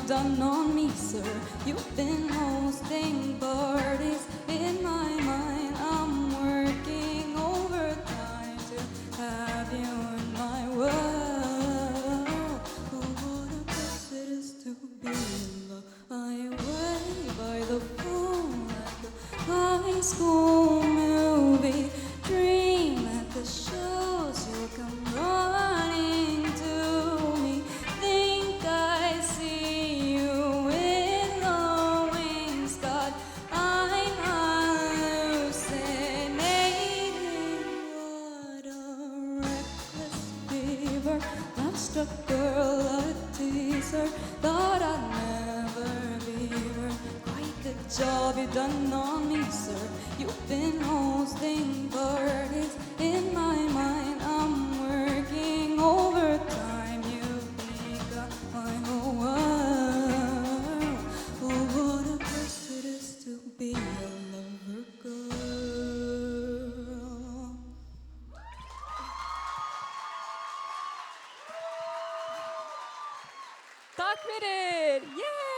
you've done on me, sir. You've been hosting parties in my mind. I'm working overtime to have you in my world. Oh, what a bliss it is to be in love. I wait by the phone at the high school movie. Dream at the shows, you'll come running to me. Think I see you in the wings, God, I'm hallucinating. What a reckless fever, lost a girl, a teaser. Thought I'd never be her. Quite the job you've done on me, sir. You've been hosting parties in my mind. I'm working overtime. You've become my whole world. Oh, what a bliss it is to be a lover girl. Takk for det! Yeah!